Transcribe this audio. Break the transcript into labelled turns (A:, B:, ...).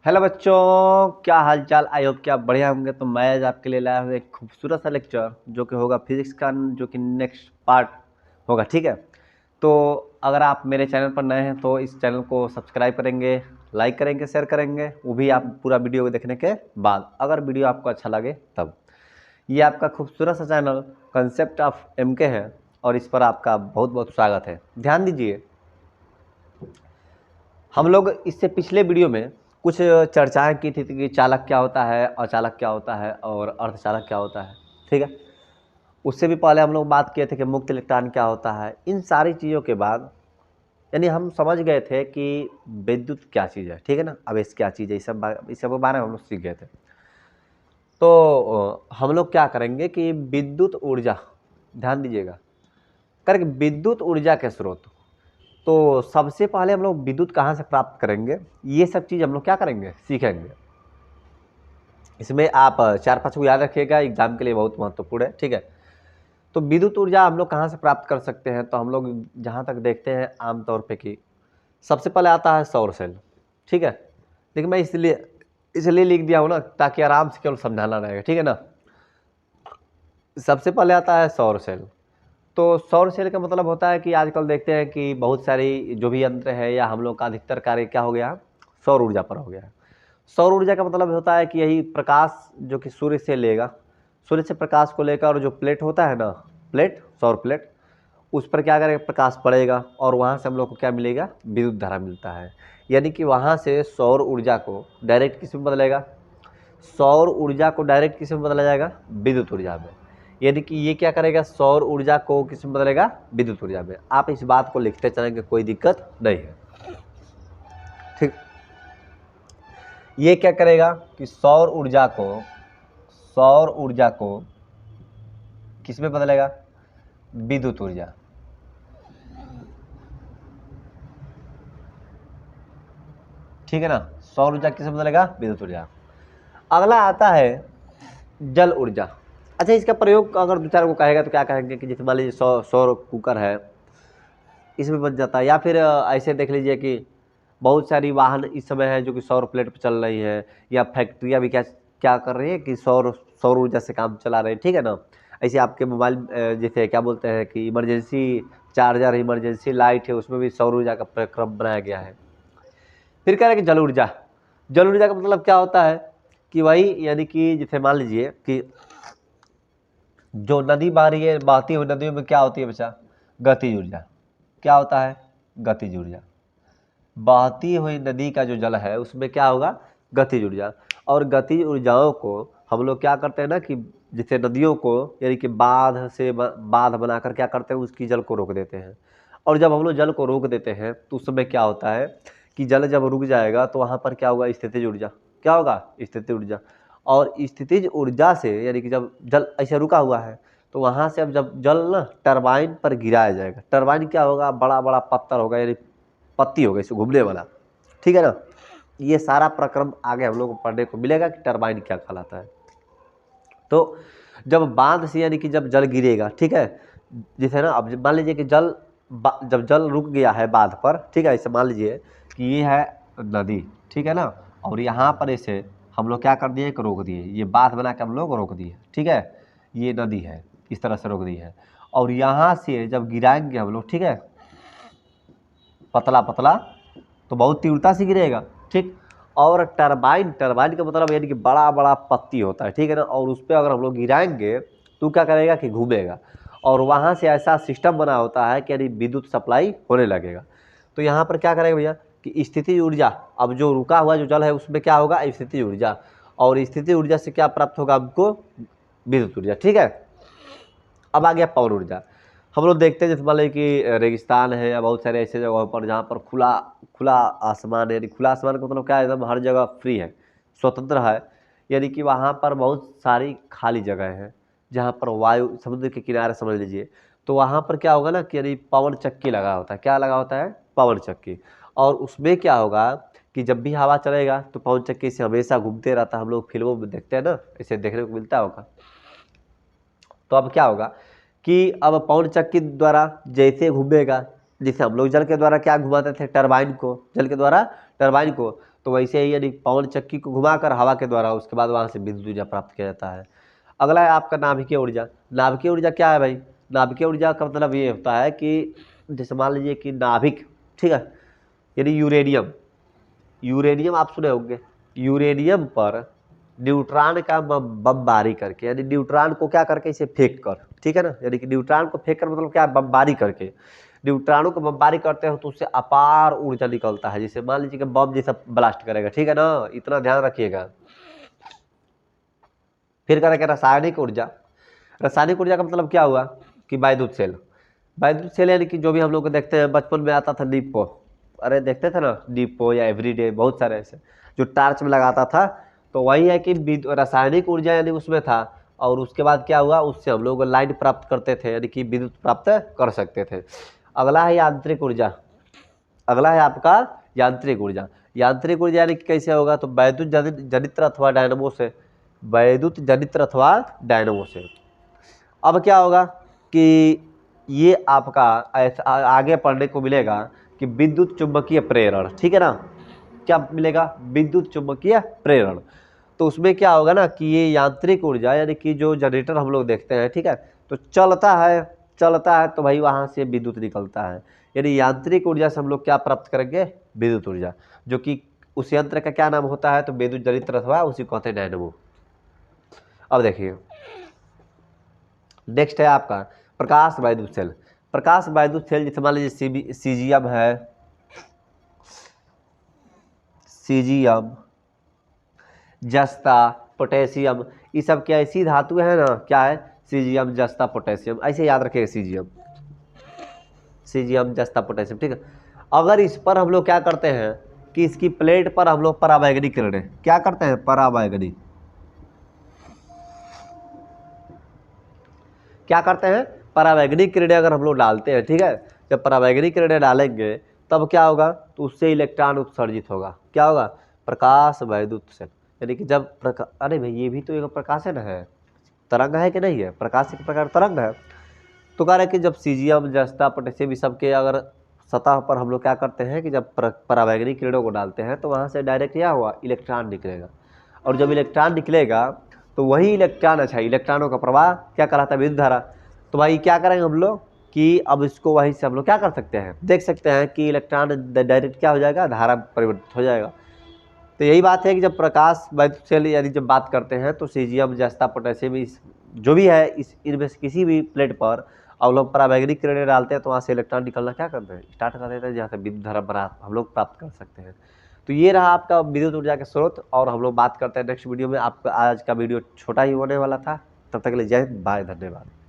A: Hello बच्चों, क्या हाल चाल। आई होप कि आप बढ़िया होंगे। तो मैं आज आपके लिए लाया हूँ एक खूबसूरत सा लेक्चर जो कि होगा फिजिक्स का, जो कि नेक्स्ट पार्ट होगा। ठीक है, तो अगर आप मेरे चैनल पर नए हैं तो इस चैनल को सब्सक्राइब करेंगे, लाइक करेंगे, शेयर करेंगे, वो भी आप पूरा वीडियो को देखने के बाद, अगर वीडियो आपको अच्छा लगे तब। ये आपका खूबसूरत सा चैनल कंसेप्ट ऑफ MK है और इस पर आपका बहुत बहुत स्वागत है। ध्यान दीजिए, हम लोग इससे पिछले वीडियो में कुछ चर्चाएं की थी कि चालक क्या होता है, अचालक क्या होता है और अर्धचालक क्या होता है। ठीक है, उससे भी पहले हम लोग बात किए थे कि मुक्त इलेक्ट्रॉन क्या होता है। इन सारी चीज़ों के बाद यानी हम समझ गए थे कि विद्युत क्या चीज़ है। ठीक है ना, अब इस क्या चीज़ है, इस सब के बारे में हम लोग सीख गए थे। तो हम लोग क्या करेंगे कि विद्युत ऊर्जा, ध्यान दीजिएगा, करेंगे विद्युत ऊर्जा के स्रोत। तो सबसे पहले हम लोग विद्युत कहाँ से प्राप्त करेंगे, ये सब चीज़ हम लोग क्या करेंगे, सीखेंगे। इसमें आप 4-5 को याद रखिएगा, एग्जाम के लिए बहुत महत्वपूर्ण है। ठीक है, तो विद्युत ऊर्जा हम लोग कहाँ से प्राप्त कर सकते हैं, तो हम लोग जहाँ तक देखते हैं आमतौर पे कि सबसे पहले आता है सौर सेल। ठीक है, लेकिन मैं इसलिए लिख दिया हूँ ना ताकि आराम से केवल समझाना रहेगा। ठीक है ना, सबसे पहले आता है सौर सेल। तो सौर सेल का मतलब होता है कि आजकल देखते हैं कि बहुत सारी जो भी यंत्र है या हम लोग का अधिकतर कार्य क्या हो गया, सौर ऊर्जा पर हो गया है। सौर ऊर्जा का मतलब होता है कि यही प्रकाश जो कि सूर्य से लेगा, सूर्य से प्रकाश को लेकर, और जो प्लेट होता है ना, प्लेट, सौर प्लेट, उस पर क्या करेगा, प्रकाश पड़ेगा और वहाँ से हम लोग को क्या मिलेगा, विद्युत धारा मिलता है। यानी कि वहाँ से सौर ऊर्जा को डायरेक्ट किस में बदलेगा, सौर ऊर्जा को डायरेक्ट किस में बदला जाएगा, विद्युत ऊर्जा में। यानी कि ये क्या करेगा, सौर ऊर्जा को किस में बदलेगा, विद्युत ऊर्जा में। आप इस बात को लिखते चलेंगे, कोई दिक्कत नहीं है। ठीक, ये क्या करेगा कि सौर ऊर्जा को किस में बदलेगा, विद्युत ऊर्जा। ठीक है ना, सौर ऊर्जा किस में बदलेगा, विद्युत ऊर्जा। अगला आता है जल ऊर्जा। अच्छा, इसका प्रयोग अगर दो चार को कहेगा तो क्या कहेंगे कि जैसे मान लीजिए सौर कुकर है, इसमें बन जाता है। या फिर ऐसे देख लीजिए कि बहुत सारी वाहन इस समय है जो कि सौर प्लेट पर चल रही है, या फैक्ट्रियाँ भी क्या क्या कर रही है कि सौर सौर ऊर्जा से काम चला रहे हैं। ठीक है ना, ऐसे आपके मोबाइल जैसे क्या बोलते हैं कि इमरजेंसी चार्जर, इमरजेंसी लाइट है, उसमें भी सौर ऊर्जा का प्रक्रम बनाया गया है। फिर कह रहे हैं कि जल ऊर्जा। जल ऊर्जा का मतलब क्या होता है कि वही, यानी कि जैसे मान लीजिए कि जो नदी बह रही है, बहती हुई नदियों में क्या होती है बच्चा, गतिज ऊर्जा। क्या होता है, गतिज ऊर्जा। बहती हुई नदी का जो जल है उसमें क्या होगा, गतिज ऊर्जा। और गतिज ऊर्जाओं को हम लोग क्या करते हैं ना कि जैसे नदियों को, यानी कि बांध बनाकर क्या करते हैं, उसकी जल को रोक देते हैं। और जब हम लोग जल को रोक देते हैं तो उस समय क्या होता है कि जल जब रुक जाएगा तो वहाँ पर क्या होगा, स्थितिज ऊर्जा। क्या होगा, स्थितिज ऊर्जा। और स्थितिज ऊर्जा से, यानी कि जब जल ऐसे रुका हुआ है तो वहाँ से अब जब जल ना टरबाइन पर गिराया जाएगा। टरबाइन क्या होगा, बड़ा बड़ा पत्थर होगा, यानी पत्ती होगा इसे घूमने वाला। ठीक है ना, ये सारा प्रक्रम आगे हम लोग को पढ़ने को मिलेगा कि टरबाइन क्या कहलाता है। तो जब बांध से, यानी कि जब जल गिरेगा, ठीक है, जैसे ना अब मान लीजिए कि जब जल रुक गया है बांध पर, ठीक है, ऐसे मान लीजिए कि ये है नदी, ठीक है ना, और यहाँ पर ऐसे हम लोग क्या कर दिए, एक रोक दिए, ये बांध बना के हम लोग रोक दिए। ठीक है, ये नदी है, इस तरह से रोक दी है। और यहाँ से जब गिराएंगे हम लोग, ठीक है, पतला पतला, तो बहुत तीव्रता से गिरेगा। ठीक, और टरबाइन, टरबाइन का मतलब यानी कि बड़ा बड़ा पत्ती होता है। ठीक है ना, और उस पर अगर हम लोग गिराएंगे तो क्या करेगा कि घूमेगा, और वहाँ से ऐसा सिस्टम बना होता है कि यानी विद्युत सप्लाई होने लगेगा। तो यहाँ पर क्या करेगा भैया कि स्थिति ऊर्जा, अब जो रुका हुआ जो जल है उसमें क्या होगा, स्थिति ऊर्जा, और स्थिति ऊर्जा से क्या प्राप्त होगा हमको, विद्युत ऊर्जा। ठीक है, अब आ गया पवन ऊर्जा। हम लोग देखते हैं जैसे मान लीजिए कि रेगिस्तान है या बहुत सारे ऐसे जगहों पर जहाँ पर खुला खुला आसमान है, यानी खुला आसमान का मतलब क्या है, एकदम हर जगह फ्री है, स्वतंत्र है। यानी कि वहाँ पर बहुत सारी खाली जगह है जहाँ पर वायु, समुद्र के किनारे समझ लीजिए। तो वहाँ पर क्या होगा ना कि यानी पवन चक्की लगा होता है। क्या लगा होता है, पवन चक्की। और उसमें क्या होगा कि जब भी हवा चलेगा तो पवन चक्की से हमेशा घूमते रहता है। हम लोग फिल्मों में देखते हैं ना, इसे देखने को मिलता होगा। तो अब क्या होगा कि अब पवन चक्की द्वारा जैसे घूमेगा, जैसे हम लोग जल के द्वारा क्या घुमाते थे, टरबाइन को, जल के द्वारा टरबाइन को, तो वैसे ही यानी पवन चक्की को घुमाकर हवा के द्वारा उसके बाद वहाँ से विद्युत ऊर्जा प्राप्त किया जाता है। अगला है आपका नाभिकीय ऊर्जा। नाभिकीय ऊर्जा क्या है भाई? नाभिकीय ऊर्जा का मतलब ये होता है कि जैसे मान लीजिए कि नाभिक, ठीक है, यानी यूरेनियम। यूरेनियम आप सुने होंगे। यूरेनियम पर न्यूट्रॉन का बमबारी करके, यानी न्यूट्रॉन को क्या करके इसे फेंक कर, ठीक है ना, यानी कि न्यूट्रॉन को फेंक कर मतलब क्या, बमबारी करके। न्यूट्रॉनों को बमबारी करते हो तो उससे अपार ऊर्जा निकलता है, जैसे मान लीजिए कि बम जैसा ब्लास्ट करेगा, ठीक है ना, इतना ध्यान रखिएगा। फिर करेंगे रासायनिक ऊर्जा। रासायनिक ऊर्जा का मतलब क्या हुआ कि विद्युत सेल। विद्युत सेल यानी कि जो भी हम लोग को देखते हैं, बचपन में आता था डिपो, अरे देखते थे ना डिपो या एवरीडे, बहुत सारे ऐसे जो टार्च में लगाता था, तो वही है कि रासायनिक ऊर्जा यानी उसमें था। और उसके बाद क्या हुआ, उससे हम लोग लाइट प्राप्त करते थे, यानी कि विद्युत प्राप्त कर सकते थे। अगला है यांत्रिक ऊर्जा। अगला है आपका यांत्रिक ऊर्जा। यांत्रिक ऊर्जा यानी कि कैसे होगा, तो वैद्युत जनित्र अथवा डायनमो से, वैद्युत जनित्र अथवा डायनमो से। अब क्या होगा कि ये आपका ऐसा आगे पढ़ने को मिलेगा कि विद्युत चुंबकीय प्रेरण, ठीक है ना, क्या मिलेगा, विद्युत चुंबकीय प्रेरण। तो उसमें क्या होगा ना कि ये यांत्रिक ऊर्जा यानी कि जो जनरेटर हम लोग देखते हैं, ठीक है, तो चलता है तो भाई वहाँ से विद्युत निकलता है, यानी यांत्रिक ऊर्जा से हम लोग क्या प्राप्त करेंगे, विद्युत ऊर्जा, जो कि उस यंत्र का क्या नाम होता है, तो विद्युत जनित्र अथवा उसी को कहते हैं डायनमो। अब देखिए नेक्स्ट है आपका प्रकाश वैद्युत सेल। प्रकाश वैद्युत सेल जैसे मान लीजिए सीजियम है, सीजियम, जस्ता, पोटेशियम, ये सब क्या ऐसी धातु है ना, क्या है, सीजियम, जस्ता, पोटेशियम, ऐसे याद रखिएगा, सीजियम, सीजियम, जस्ता, पोटेशियम, ठीक है। अगर इस पर हम लोग क्या करते हैं कि इसकी प्लेट पर हम लोग पराबैंगनी किरणें क्या करते हैं, पराबैंगनी क्या करते हैं, पराबैंगनी किरणें अगर हम लोग डालते हैं, ठीक है, जब पराबैंगनी किरणें डालेंगे तब क्या होगा, तो उससे इलेक्ट्रॉन उत्सर्जित होगा, क्या होगा, प्रकाश वैद्युत सेल, यानी कि जब अरे भाई ये भी तो एक प्रकाश है ना, है तरंग है कि नहीं है, प्रकाश एक प्रकार तरंग है। तो कह रहे हैं कि जब सीजियम, जस्ता, पोटेशियम ये सब के अगर सतह पर हम लोग क्या करते हैं कि जब पराबैंगनी किरणों को डालते हैं तो वहाँ से डायरेक्ट क्या हुआ, इलेक्ट्रॉन निकलेगा। और जब इलेक्ट्रॉन निकलेगा तो वही इलेक्ट्रॉन, अच्छा इलेक्ट्रॉनों का प्रवाह क्या कहलाता है, विद्युत धारा। तो भाई क्या करेंगे हम लोग कि अब इसको वहीं से हम लोग क्या कर सकते हैं, देख सकते हैं कि इलेक्ट्रॉन डायरेक्ट क्या हो जाएगा, धारा परिवर्तित हो जाएगा। तो यही बात है कि जब प्रकाश वैद्युत सेल यानी जब बात करते हैं तो सीजियम, जस्ता, पोटेशियम जो भी है इस इनमें से किसी भी प्लेट पर और लोग पराबैंगनी किरणें डालते हैं तो वहाँ से इलेक्ट्रॉन निकलना क्या करते हैं, स्टार्ट कर देते हैं, जहाँ से विद्युत धारा हम लोग प्राप्त कर सकते हैं। तो ये रहा आपका विद्युत ऊर्जा के स्रोत, और हम लोग बात करते हैं नेक्स्ट वीडियो में। आपका आज का वीडियो छोटा ही होने वाला था, तब तक के लिए जय हिंद, बाय, धन्यवाद।